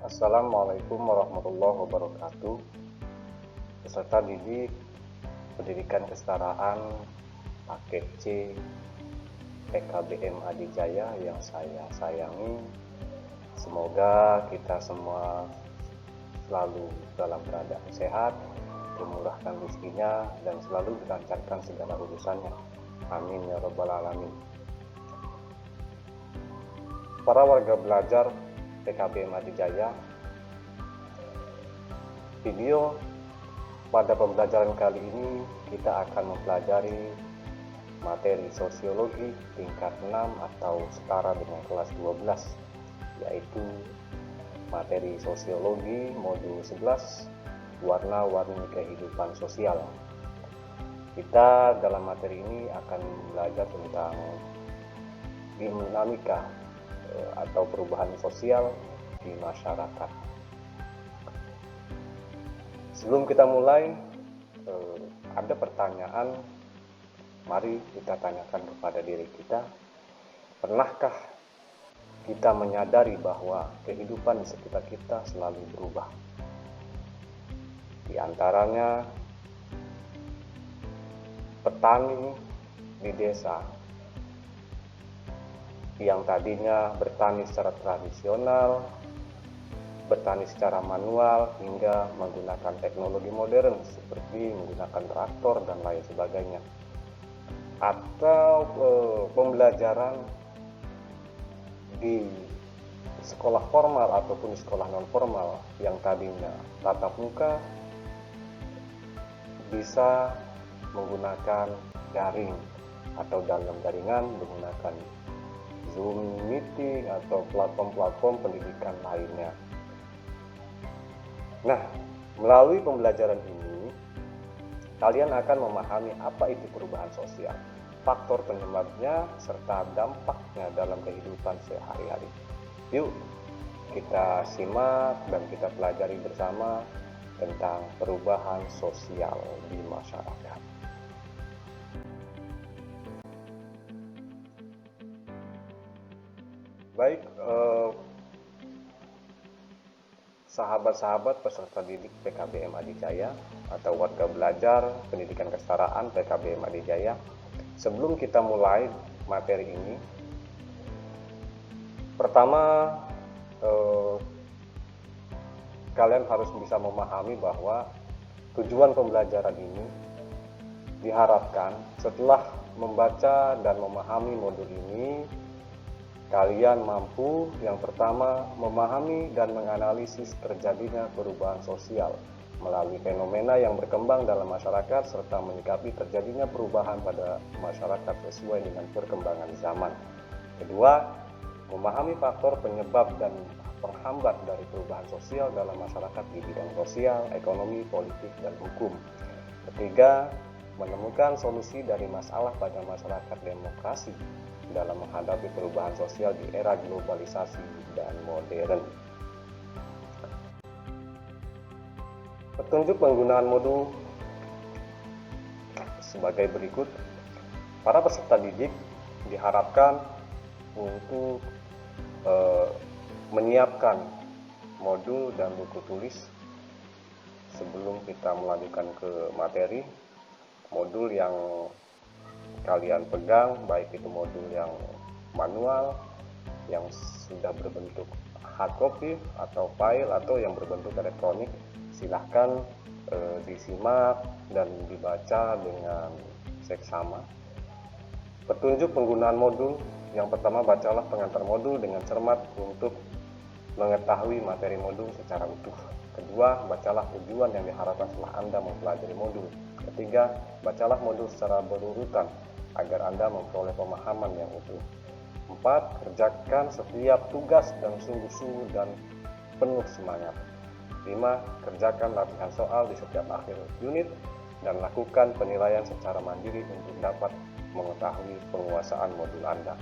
Assalamualaikum warahmatullahi wabarakatuh. Peserta didik Pendidikan Kesetaraan Paket C PKBM Adijaya yang saya sayangi. Semoga kita semua selalu dalam keadaan sehat, dimurahkan rezekinya, dan selalu dilancarkan segala urusannya. Amin ya rabbal alamin. Para warga belajar PKBM Adijaya, video pada pembelajaran kali ini kita akan mempelajari materi sosiologi tingkat 6 atau setara dengan kelas 12, yaitu materi sosiologi modul 11, warna-warni kehidupan sosial. Kita dalam materi ini akan belajar tentang dinamika atau perubahan sosial di masyarakat. Sebelum kita mulai, ada pertanyaan, mari kita tanyakan kepada diri kita. Pernahkah kita menyadari bahwa kehidupan di sekitar kita selalu berubah? Di antaranya, petani di desa yang tadinya bertani secara tradisional, bertani secara manual, hingga menggunakan teknologi modern seperti menggunakan traktor dan lain sebagainya. Atau pembelajaran di sekolah formal ataupun di sekolah non formal yang tadinya tatap muka bisa menggunakan daring atau dalam jaringan menggunakan Zoom meeting atau platform-platform pendidikan lainnya. Nah, melalui pembelajaran ini, kalian akan memahami apa itu perubahan sosial, faktor penyebabnya, serta dampaknya dalam kehidupan sehari-hari. Yuk, kita simak dan kita pelajari bersama tentang perubahan sosial di masyarakat. Baik, sahabat-sahabat peserta didik PKBM Adijaya atau warga belajar pendidikan kesetaraan PKBM Adijaya, sebelum kita mulai materi ini, pertama kalian harus bisa memahami bahwa tujuan pembelajaran ini diharapkan setelah membaca dan memahami modul ini, kalian mampu yang pertama memahami dan menganalisis terjadinya perubahan sosial melalui fenomena yang berkembang dalam masyarakat serta menyikapi terjadinya perubahan pada masyarakat sesuai dengan perkembangan zaman. Kedua, memahami faktor penyebab dan penghambat dari perubahan sosial dalam masyarakat di bidang sosial, ekonomi, politik, dan hukum. Ketiga, menemukan solusi dari masalah pada masyarakat demokrasi dalam menghadapi perubahan sosial di era globalisasi dan modern. Petunjuk penggunaan modul sebagai berikut. Para peserta didik diharapkan untuk menyiapkan modul dan buku tulis sebelum kita melanjutkan ke materi. Modul yang kalian pegang, baik itu modul yang manual, yang sudah berbentuk hard copy atau file, atau yang berbentuk elektronik, silahkan disimak dan dibaca dengan seksama. Petunjuk penggunaan modul. Yang pertama, bacalah pengantar modul dengan cermat untuk mengetahui materi modul secara utuh. Kedua, bacalah tujuan yang diharapkan setelah Anda mempelajari modul. Ketiga, bacalah modul secara berurutan agar Anda memperoleh pemahaman yang utuh. 4. Kerjakan setiap tugas dan sungguh-sungguh dan penuh semangat. 5. Kerjakan latihan soal di setiap akhir unit dan lakukan penilaian secara mandiri untuk dapat mengetahui penguasaan modul Anda.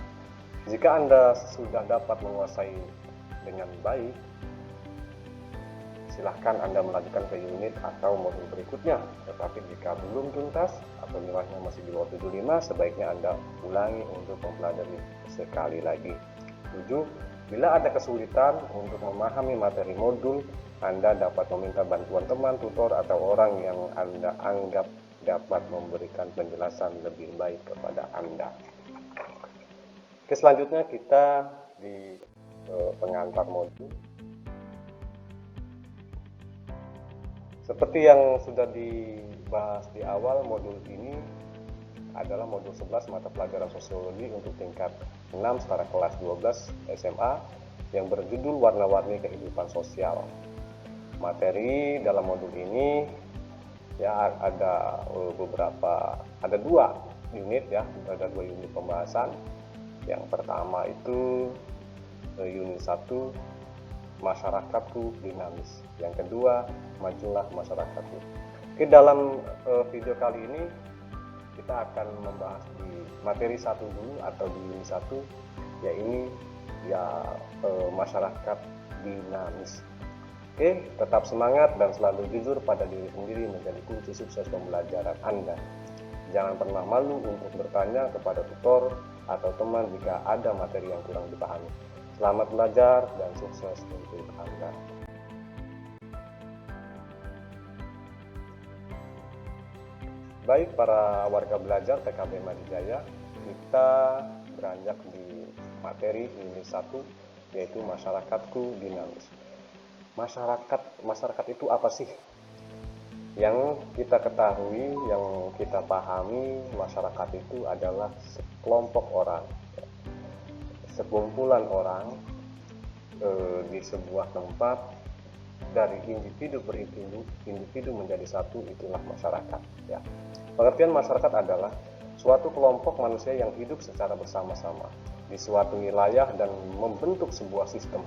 Jika Anda sudah dapat menguasai dengan baik, silahkan Anda melanjutkan ke unit atau modul berikutnya. Tetapi jika belum tuntas atau nilainya masih di bawah 75, sebaiknya Anda ulangi untuk mempelajari sekali lagi. 7. Bila ada kesulitan untuk memahami materi modul, Anda dapat meminta bantuan teman, tutor, atau orang yang Anda anggap dapat memberikan penjelasan lebih baik kepada Anda. Oke, selanjutnya kita di pengantar modul. Seperti yang sudah dibahas di awal, modul ini adalah modul 11 mata pelajaran sosiologi untuk tingkat 6 setara kelas 12 SMA yang berjudul Warna-warni kehidupan sosial. Materi dalam modul ini ya ada dua unit ya, ada 2 unit pembahasan. Yang pertama itu unit 1, masyarakatku dinamis. Yang kedua, majulah masyarakatku. Oke, dalam video kali ini kita akan membahas di materi 1 dulu atau di unit 1, yaitu masyarakat dinamis. Oke, tetap semangat dan selalu jujur pada diri sendiri menjadi kunci sukses pembelajaran Anda. Jangan pernah malu untuk bertanya kepada tutor atau teman jika ada materi yang kurang dipahami. Selamat belajar dan sukses untuk Anda. Baik para warga belajar PKB Madijaya, kita beranjak di materi unit 1, yaitu masyarakatku dinamis. Masyarakat itu apa sih? Yang kita ketahui, yang kita pahami, masyarakat itu adalah sekelompok orang, sekumpulan orang di sebuah tempat, dari individu berindividu menjadi satu, itulah masyarakat ya. Pengertian masyarakat adalah suatu kelompok manusia yang hidup secara bersama-sama di suatu wilayah dan membentuk sebuah sistem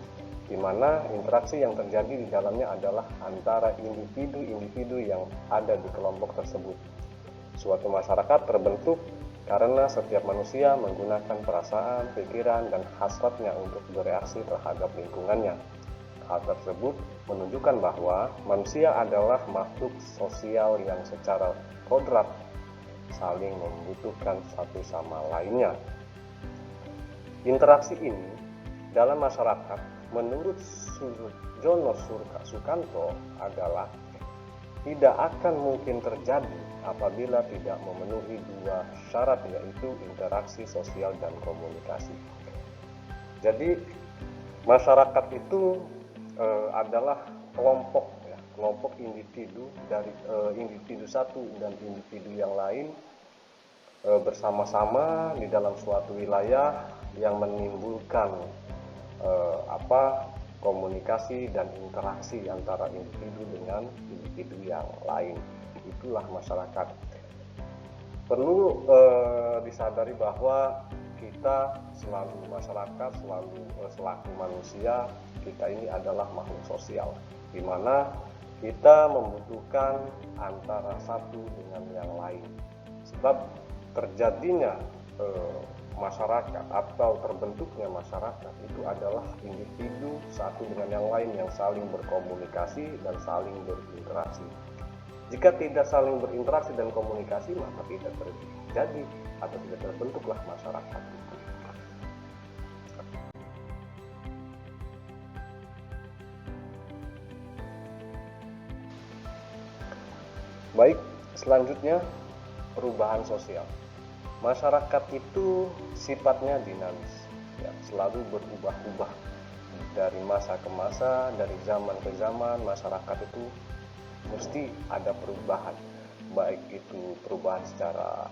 di mana interaksi yang terjadi di dalamnya adalah antara individu-individu yang ada di kelompok tersebut. Suatu masyarakat terbentuk karena setiap manusia menggunakan perasaan, pikiran, dan hasratnya untuk bereaksi terhadap lingkungannya. Hal tersebut menunjukkan bahwa manusia adalah makhluk sosial yang secara kodrat saling membutuhkan satu sama lainnya. Interaksi ini dalam masyarakat menurut Jono Sukanto adalah tidak akan mungkin terjadi apabila tidak memenuhi 2 syarat, yaitu interaksi sosial dan komunikasi. Jadi masyarakat itu adalah kelompok individu dari individu satu dan individu yang lain bersama-sama di dalam suatu wilayah yang menimbulkan komunikasi dan interaksi antara individu dengan individu yang lain. Itulah masyarakat. Perlu disadari bahwa kita selaku manusia, kita ini adalah makhluk sosial, di mana kita membutuhkan antara satu dengan yang lain. Sebab terjadinya masyarakat atau terbentuknya masyarakat itu adalah individu satu dengan yang lain yang saling berkomunikasi dan saling berinteraksi. Jika tidak saling berinteraksi dan komunikasi, maka tidak terjadi atau tidak terbentuklah masyarakat itu. Baik, selanjutnya perubahan sosial. Masyarakat itu sifatnya dinamis, ya, selalu berubah-ubah dari masa ke masa, dari zaman ke zaman. Masyarakat itu mesti ada perubahan, baik itu perubahan secara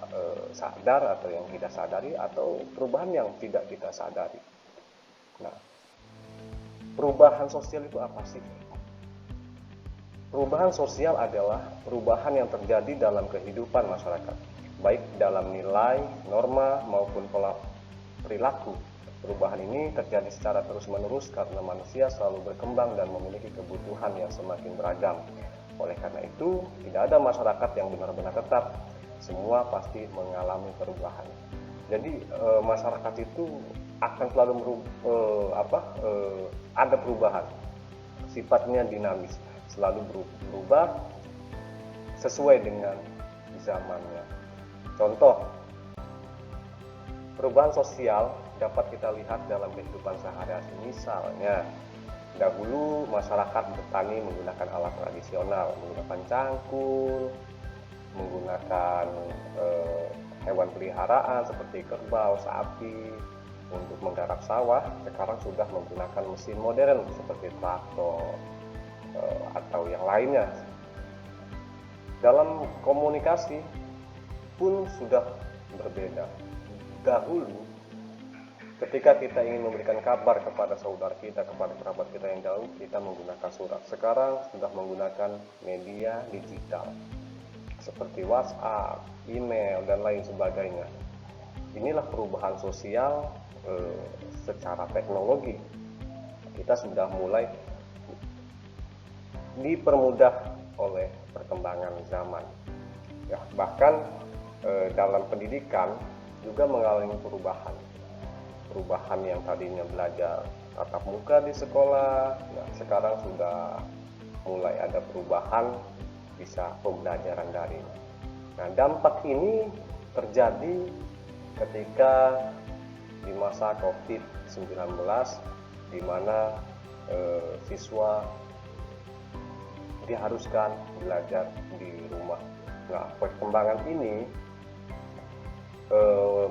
sadar atau yang tidak sadari, atau perubahan yang tidak kita sadari. Nah, perubahan sosial itu apa sih? Perubahan sosial adalah perubahan yang terjadi dalam kehidupan masyarakat, baik dalam nilai, norma, maupun pola perilaku. Perubahan ini terjadi secara terus-menerus karena manusia selalu berkembang dan memiliki kebutuhan yang semakin beragam. Oleh karena itu, tidak ada masyarakat yang benar-benar tetap. Semua pasti mengalami perubahan. Jadi masyarakat itu akan selalu ada perubahan. Sifatnya dinamis, selalu berubah sesuai dengan zamannya. Contoh, perubahan sosial dapat kita lihat dalam kehidupan sehari-hari. Misalnya, dahulu masyarakat bertani menggunakan alat tradisional, menggunakan cangkul, menggunakan hewan peliharaan seperti kerbau, sapi untuk menggarap sawah. Sekarang sudah menggunakan mesin modern seperti traktor atau yang lainnya. Dalam komunikasi pun sudah berbeda. Dahulu ketika kita ingin memberikan kabar kepada saudara kita, kepada kerabat kita yang jauh, kita menggunakan surat. Sekarang sudah menggunakan media digital seperti WhatsApp, email, dan lain sebagainya. Inilah perubahan sosial secara teknologi. Kita sudah mulai dipermudah oleh perkembangan zaman. Ya, bahkan dalam pendidikan juga mengalami perubahan. Perubahan yang tadinya belajar tatap muka di sekolah, nah sekarang sudah mulai ada perubahan bisa pembelajaran daring. Nah, dampak ini terjadi ketika di masa COVID-19 di mana siswa diharuskan belajar di rumah. Nah, perkembangan ini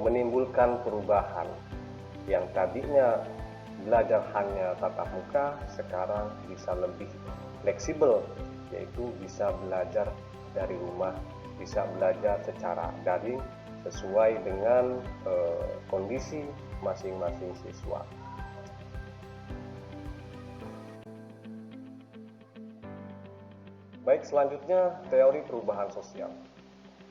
menimbulkan perubahan. Yang tadinya belajar hanya tatap muka, sekarang bisa lebih fleksibel, yaitu bisa belajar dari rumah, bisa belajar secara daring sesuai dengan kondisi masing-masing siswa. Baik, selanjutnya teori perubahan sosial.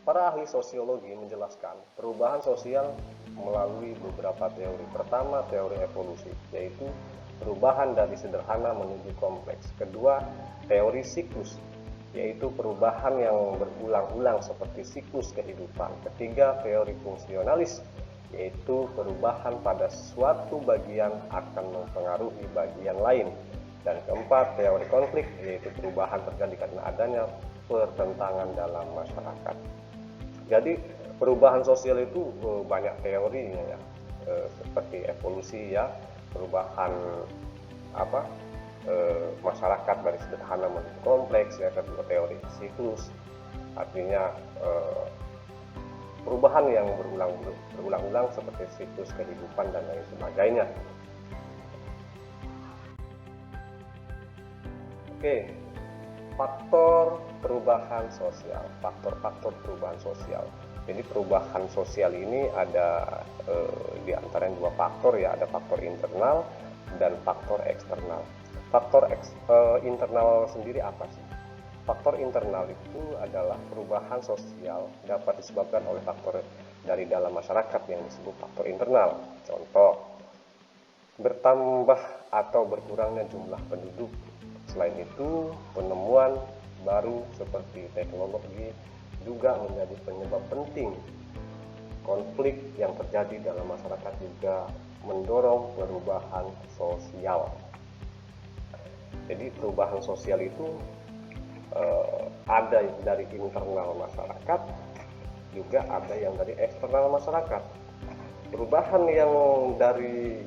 Para ahli sosiologi menjelaskan perubahan sosial melalui beberapa teori. Pertama, teori evolusi, yaitu perubahan dari sederhana menuju kompleks. Kedua, teori siklus, yaitu perubahan yang berulang-ulang seperti siklus kehidupan. Ketiga, teori fungsionalis, yaitu perubahan pada suatu bagian akan mempengaruhi bagian lain. Dan keempat, teori konflik, yaitu perubahan terjadi karena adanya pertentangan dalam masyarakat. Jadi perubahan sosial itu banyak teorinya ya, seperti evolusi ya, perubahan masyarakat dari sederhana menuju kompleks ya. Kedua, teori siklus, artinya perubahan yang berulang-ulang seperti siklus kehidupan dan lain sebagainya. Oke, faktor perubahan sosial, faktor-faktor perubahan sosial. Jadi perubahan sosial ini ada di antara dua faktor ya, ada faktor internal dan faktor eksternal. Faktor internal sendiri apa sih? Faktor internal itu adalah perubahan sosial dapat disebabkan oleh faktor dari dalam masyarakat yang disebut faktor internal. Contoh, bertambah atau berkurangnya jumlah penduduk. Selain itu, penemuan baru seperti teknologi juga menjadi penyebab penting. Konflik yang terjadi dalam masyarakat juga mendorong perubahan sosial. Jadi perubahan sosial itu ada dari internal masyarakat, juga ada yang dari eksternal masyarakat. Perubahan yang dari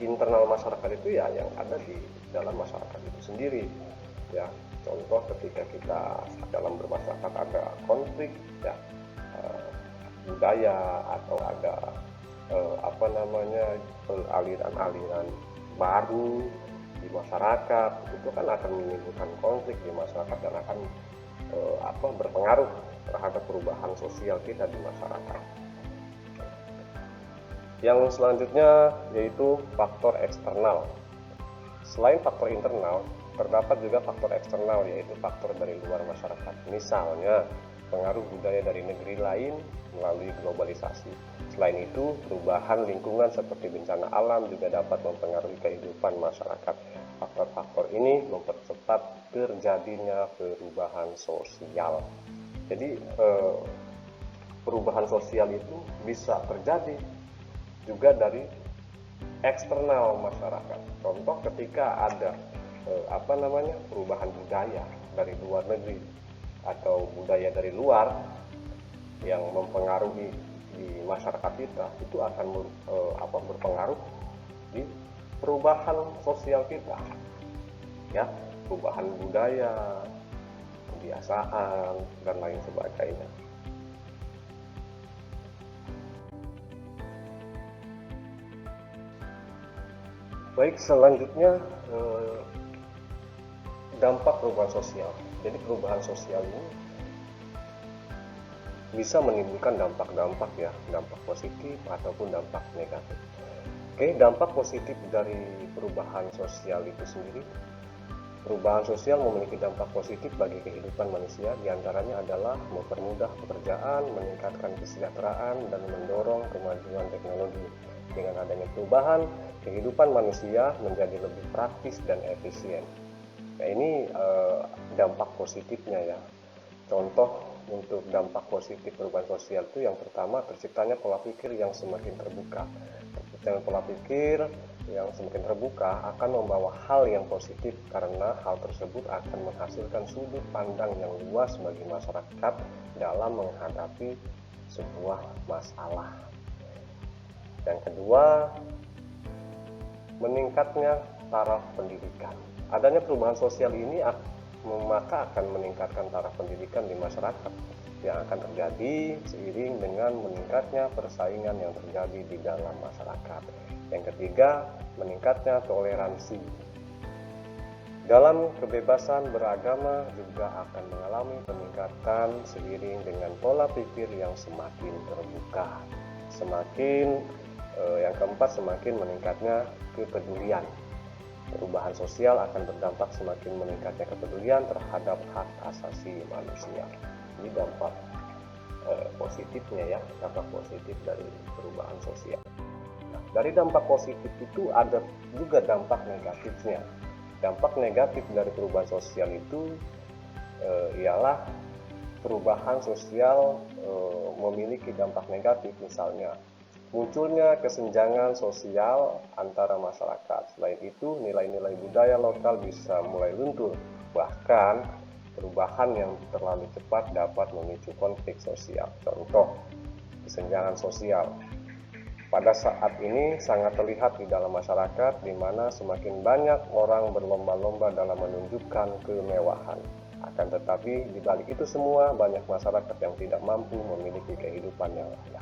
internal masyarakat itu ya yang ada di dalam masyarakat itu sendiri ya. Contoh, ketika kita dalam bermasyarakat ada konflik ya, budaya atau ada aliran-aliran baru di masyarakat, itu kan akan menimbulkan konflik di masyarakat dan akan berpengaruh terhadap perubahan sosial kita di masyarakat. Yang selanjutnya yaitu faktor eksternal. Selain faktor internal, terdapat juga faktor eksternal, yaitu faktor dari luar masyarakat. Misalnya, pengaruh budaya dari negeri lain melalui globalisasi. Selain itu, perubahan lingkungan seperti bencana alam juga dapat mempengaruhi kehidupan masyarakat. Faktor-faktor ini mempercepat terjadinya perubahan sosial. Jadi, perubahan sosial itu bisa terjadi juga dari eksternal masyarakat. Contoh, ketika ada perubahan budaya dari luar negeri atau budaya dari luar yang mempengaruhi di masyarakat kita itu akan berpengaruh di perubahan sosial kita, ya, perubahan budaya, kebiasaan dan lain sebagainya. Baik, selanjutnya dampak perubahan sosial. Jadi perubahan sosial ini bisa menimbulkan dampak-dampak, ya, dampak positif ataupun dampak negatif. Oke, dampak positif dari perubahan sosial itu sendiri. Perubahan sosial memiliki dampak positif bagi kehidupan manusia, diantaranya adalah mempermudah pekerjaan, meningkatkan kesejahteraan, dan mendorong kemajuan teknologi. Dengan adanya perubahan, kehidupan manusia menjadi lebih praktis dan efisien. Nah, ini dampak positifnya, ya. Contoh untuk dampak positif perubahan sosial itu yang pertama, terciptanya pola pikir yang semakin terbuka. Terciptanya pola pikir yang semakin terbuka akan membawa hal yang positif karena hal tersebut akan menghasilkan sudut pandang yang luas bagi masyarakat dalam menghadapi sebuah masalah. Yang kedua, meningkatnya taraf pendidikan. Adanya perubahan sosial ini maka akan meningkatkan taraf pendidikan di masyarakat yang akan terjadi seiring dengan meningkatnya persaingan yang terjadi di dalam masyarakat. Yang ketiga, meningkatnya toleransi. Dalam kebebasan beragama juga akan mengalami peningkatan seiring dengan pola pikir yang semakin terbuka. Yang keempat, semakin meningkatnya kepedulian. Perubahan sosial akan berdampak semakin meningkatnya kepedulian terhadap hak asasi manusia. Ini dampak positifnya, ya, dampak positif dari perubahan sosial. Nah, dari dampak positif itu ada juga dampak negatifnya. Dampak negatif dari perubahan sosial itu ialah perubahan sosial memiliki dampak negatif, misalnya munculnya kesenjangan sosial antara masyarakat. Selain itu, nilai-nilai budaya lokal bisa mulai luntur. Bahkan, perubahan yang terlalu cepat dapat memicu konflik sosial. Contoh, kesenjangan sosial. Pada saat ini sangat terlihat di dalam masyarakat, di mana semakin banyak orang berlomba-lomba dalam menunjukkan kemewahan. Akan tetapi, di balik itu semua, banyak masyarakat yang tidak mampu memiliki kehidupan yang layak.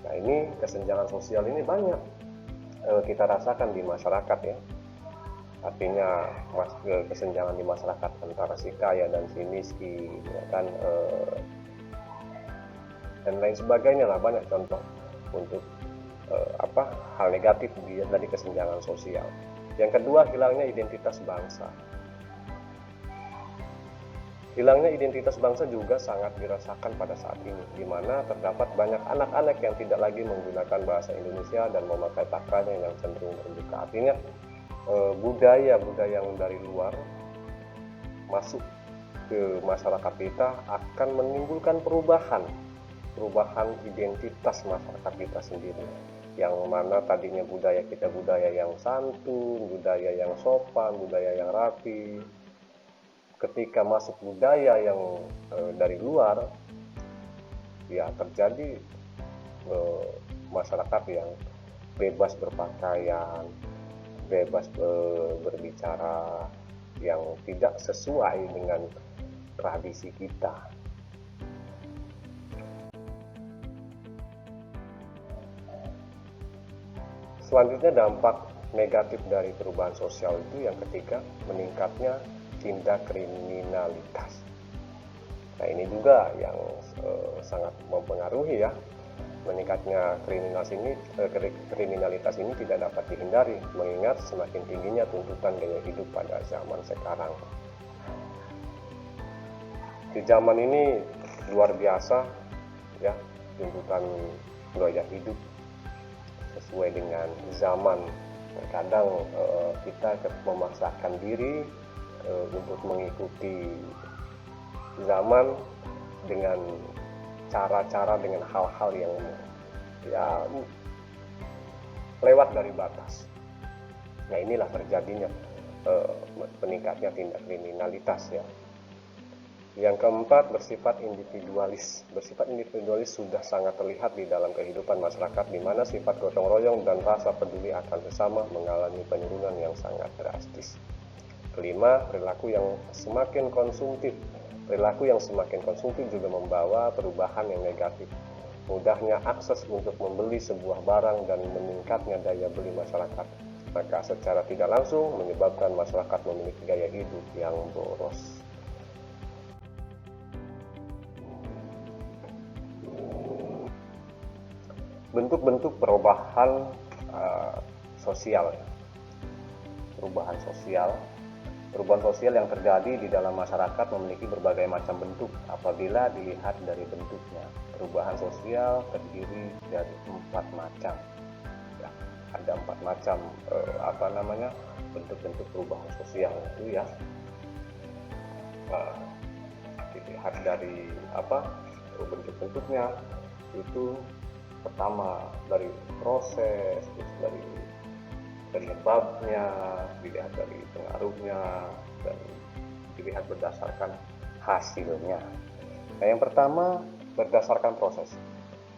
Nah, ini kesenjangan sosial ini banyak kita rasakan di masyarakat, ya. Artinya kesenjangan di masyarakat antara si kaya dan si miskin, ya kan, dan lain sebagainya lah, banyak contoh untuk hal negatif dari kesenjangan sosial. Yang kedua, hilangnya identitas bangsa. Hilangnya identitas bangsa juga sangat dirasakan pada saat ini, di mana terdapat banyak anak-anak yang tidak lagi menggunakan bahasa Indonesia dan memakai takranya yang cenderung terbuka. Artinya budaya-budaya yang dari luar masuk ke masyarakat kita akan menimbulkan perubahan identitas masyarakat kita sendiri. Yang mana tadinya budaya kita budaya yang santun, budaya yang sopan, budaya yang rapi, ketika masuk budaya yang dari luar, ya terjadi masyarakat yang bebas berpakaian, bebas berbicara yang tidak sesuai dengan tradisi kita. Selanjutnya, dampak negatif dari perubahan sosial itu yang ketiga, meningkatnya tindak kriminalitas. Nah, ini juga yang sangat mempengaruhi, ya. Meningkatnya kriminalitas ini tidak dapat dihindari, mengingat semakin tingginya tuntutan gaya hidup pada zaman sekarang. Di zaman ini luar biasa, ya, tuntutan gaya hidup sesuai dengan zaman. Terkadang kita memaksakan diri untuk mengikuti zaman dengan cara-cara, dengan hal-hal yang ya lewat dari batas. Nah, inilah terjadinya peningkatnya tindak kriminalitas, ya. Yang keempat, bersifat individualis. Bersifat individualis sudah sangat terlihat di dalam kehidupan masyarakat, di mana sifat gotong royong dan rasa peduli akan sesama mengalami penurunan yang sangat drastis. Kelima, perilaku yang semakin konsumtif. Perilaku yang semakin konsumtif juga membawa perubahan yang negatif. Mudahnya akses untuk membeli sebuah barang dan meningkatnya daya beli masyarakat, maka secara tidak langsung menyebabkan masyarakat memiliki gaya hidup yang boros. Bentuk-bentuk perubahan sosial. Perubahan sosial yang terjadi di dalam masyarakat memiliki berbagai macam bentuk apabila dilihat dari bentuknya. Perubahan sosial terdiri dari 4 macam. Ya, ada 4 macam bentuk-bentuk perubahan sosial itu ya. Dilihat dari bentuk-bentuknya itu. Pertama dari proses, terus dari penyebabnya, dilihat dari pengaruhnya, dan dilihat berdasarkan hasilnya. Nah, yang pertama berdasarkan proses.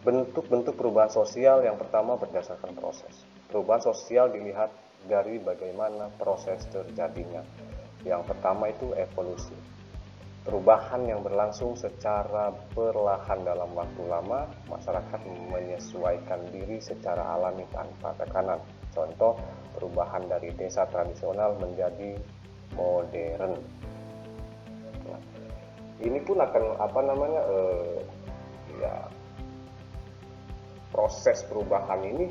Bentuk-bentuk perubahan sosial yang pertama berdasarkan proses. Perubahan sosial dilihat dari bagaimana proses terjadinya. Yang pertama itu evolusi. Perubahan yang berlangsung secara perlahan dalam waktu lama, masyarakat menyesuaikan diri secara alami tanpa tekanan. Contoh, perubahan dari desa tradisional menjadi modern. Nah, ini pun akan proses perubahan ini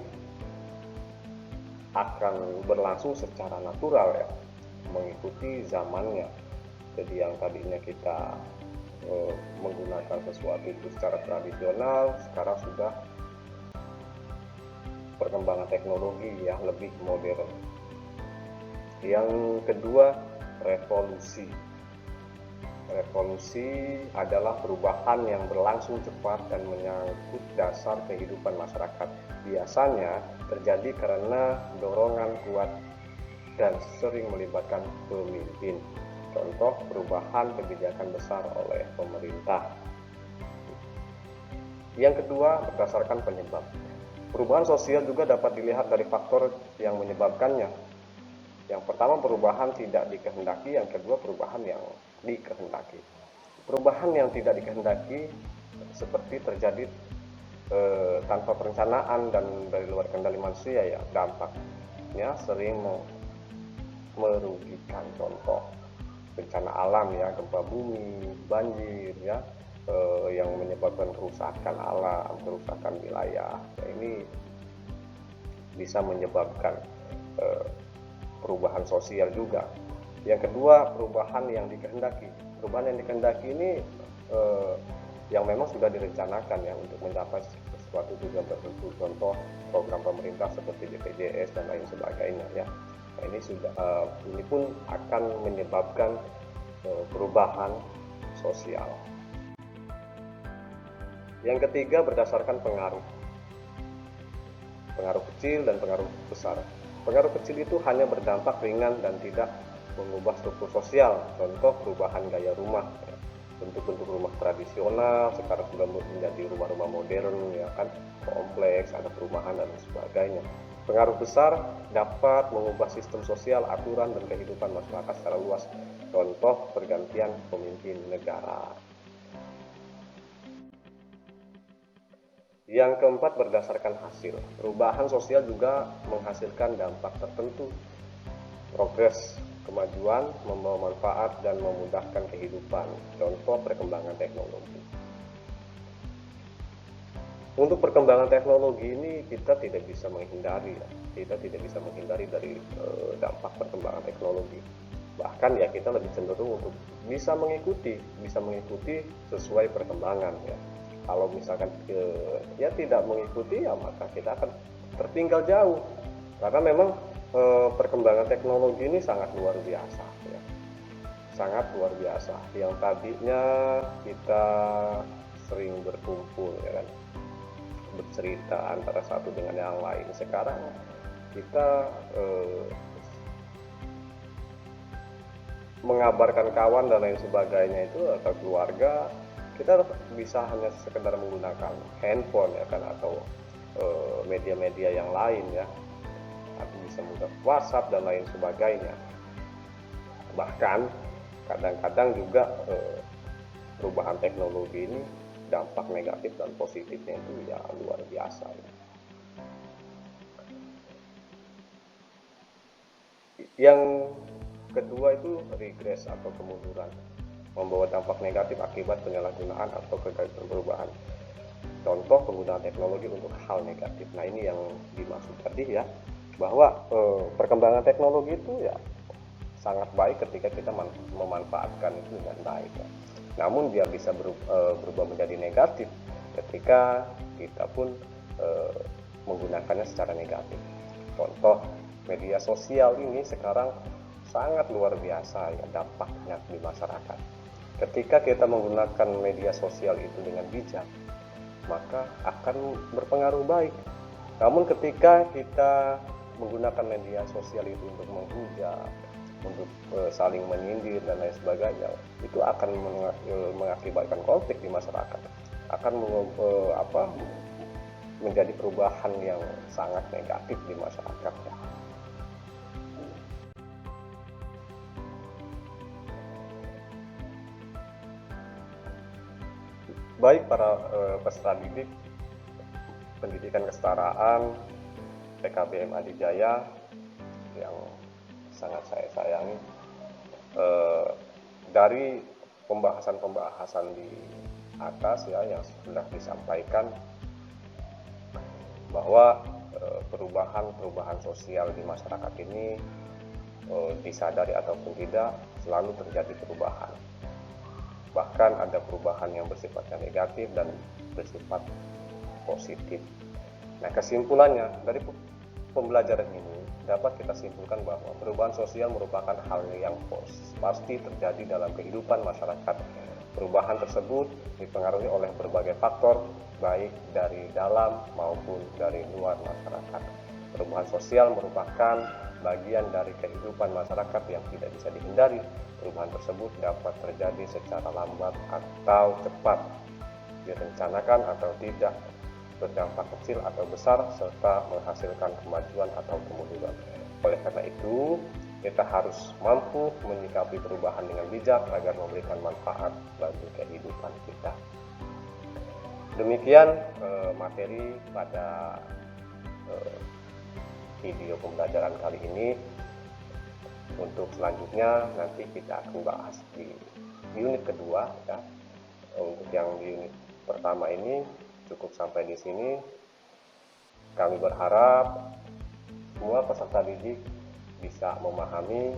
akan berlangsung secara natural ya, mengikuti zamannya. Jadi yang tadinya kita menggunakan sesuatu itu secara tradisional, sekarang sudah perkembangan teknologi ya lebih modern. Yang kedua, revolusi. Revolusi adalah perubahan yang berlangsung cepat dan menyangkut dasar kehidupan masyarakat. Biasanya terjadi karena dorongan kuat dan sering melibatkan pemimpin. Contoh, perubahan kebijakan besar oleh pemerintah. Yang kedua, berdasarkan penyebab. Perubahan sosial juga dapat dilihat dari faktor yang menyebabkannya. Yang pertama, perubahan tidak dikehendaki. Yang kedua, perubahan yang dikehendaki. Perubahan yang tidak dikehendaki seperti terjadi tanpa perencanaan dan dari luar kendali manusia ya, dampaknya sering merugikan. Contoh, bencana alam ya, gempa bumi, banjir ya, yang menyebabkan kerusakan alam, kerusakan wilayah. Nah, ini bisa menyebabkan perubahan sosial juga. Yang kedua, perubahan yang dikehendaki. Perubahan yang dikehendaki ini yang memang sudah direncanakan ya untuk mencapai sesuatu tujuan tertentu. Contoh, program pemerintah seperti BPJS dan lain sebagainya ya. Nah, ini pun akan menyebabkan perubahan sosial. Yang ketiga, berdasarkan pengaruh. Pengaruh kecil dan pengaruh besar. Pengaruh kecil itu hanya berdampak ringan dan tidak mengubah struktur sosial. Contoh, perubahan gaya rumah. Bentuk-bentuk rumah tradisional sekarang sudah menjadi rumah-rumah modern ya kan, kompleks, ada perumahan dan sebagainya. Pengaruh besar dapat mengubah sistem sosial, aturan, dan kehidupan masyarakat secara luas. Contoh, pergantian pemimpin negara. Yang keempat, berdasarkan hasil. Perubahan sosial juga menghasilkan dampak tertentu. Progres, kemajuan, membawa manfaat dan memudahkan kehidupan. Contoh, perkembangan teknologi. Untuk perkembangan teknologi ini kita tidak bisa menghindari dari dampak perkembangan teknologi. Bahkan ya kita lebih cenderung untuk bisa mengikuti sesuai perkembangan ya. Kalau misalkan tidak mengikuti ya maka kita akan tertinggal jauh. Karena memang perkembangan teknologi ini sangat luar biasa ya. Sangat luar biasa. Yang tadinya kita sering berkumpul ya kan, bercerita antara satu dengan yang lain, sekarang kita mengabarkan kawan dan lain sebagainya itu atau keluarga, kita bisa hanya sekedar menggunakan handphone ya kan, atau media-media yang lain ya, atau bisa mudah WhatsApp dan lain sebagainya. Bahkan kadang-kadang juga perubahan teknologi ini dampak negatif dan positifnya itu ya luar biasa ya. Yang kedua itu regres atau kemunduran, membawa dampak negatif akibat penyalahgunaan atau kegagalan perubahan. Contoh penggunaan teknologi untuk hal negatif. Nah ini yang dimaksud tadi ya, bahwa perkembangan teknologi itu ya sangat baik ketika kita memanfaatkan itu dengan baik ya. Namun dia bisa berubah menjadi negatif ketika kita pun menggunakannya secara negatif. Contoh, media sosial ini sekarang sangat luar biasa ya dampaknya di masyarakat. Ketika kita menggunakan media sosial itu dengan bijak, maka akan berpengaruh baik. Namun ketika kita menggunakan media sosial itu untuk menghujat, untuk saling menyindir dan lain sebagainya, itu akan mengakibatkan konflik di masyarakat, akan menjadi perubahan yang sangat negatif di masyarakat ya. Baik para peserta didik pendidikan kesetaraan PKBM Adijaya yang sangat saya sayangi, dari pembahasan di atas ya yang sudah disampaikan, bahwa perubahan sosial di masyarakat ini disadari ataupun tidak selalu terjadi perubahan. Bahkan ada perubahan yang bersifatnya negatif dan bersifat positif. Nah, kesimpulannya dari pembelajaran ini dapat kita simpulkan bahwa perubahan sosial merupakan hal yang pasti terjadi dalam kehidupan masyarakat. Perubahan tersebut dipengaruhi oleh berbagai faktor, baik dari dalam maupun dari luar masyarakat. Perubahan sosial merupakan bagian dari kehidupan masyarakat yang tidak bisa dihindari. Perubahan tersebut dapat terjadi secara lambat atau cepat, direncanakan atau tidak, berdampak kecil atau besar, serta menghasilkan kemajuan atau kemunduran. Oleh karena itu, kita harus mampu menyikapi perubahan dengan bijak agar memberikan manfaat bagi kehidupan kita. Demikian materi pada video pembelajaran kali ini. Untuk selanjutnya nanti kita akan bahas di unit kedua ya. Untuk yang di unit pertama ini cukup sampai di sini. Kami berharap semua peserta didik bisa memahami,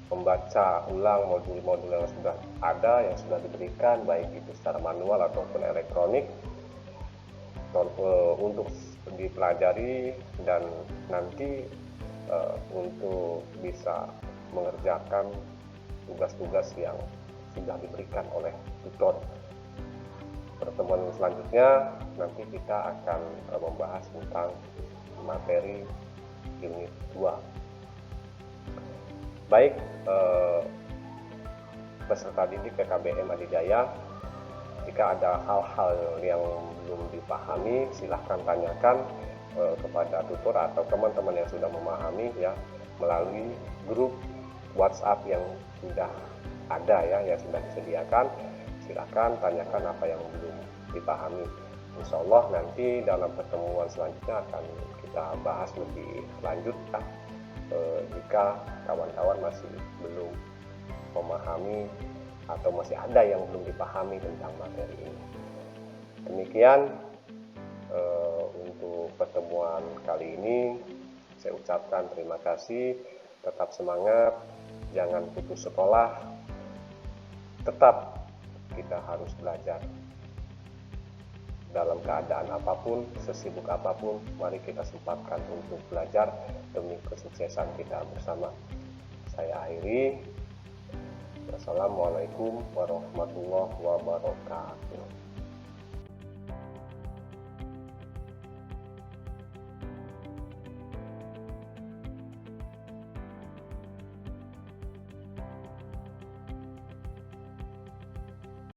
membaca ulang modul-modul yang sudah ada, yang sudah diberikan, baik itu secara manual ataupun elektronik, untuk dipelajari dan nanti untuk bisa mengerjakan tugas-tugas yang sudah diberikan oleh tutor. Pertemuan selanjutnya nanti kita akan membahas tentang materi unit 2. Baik, peserta didik PKBM Adijaya, jika ada hal-hal yang belum dipahami, silahkan tanyakan kepada tutor atau teman-teman yang sudah memahami ya, melalui grup WhatsApp yang sudah ada ya, yang sudah disediakan. Silahkan tanyakan apa yang belum dipahami. Insya Allah nanti dalam pertemuan selanjutnya akan kita bahas lebih lanjut ya, jika kawan-kawan masih belum memahami atau masih ada yang belum dipahami tentang materi ini. Demikian untuk pertemuan kali ini, saya ucapkan terima kasih, tetap semangat, jangan putus sekolah, tetap kita harus belajar. Dalam keadaan apapun, sesibuk apapun, mari kita sempatkan untuk belajar demi kesuksesan kita bersama. Saya akhiri. Wassalamualaikum warahmatullahi wabarakatuh.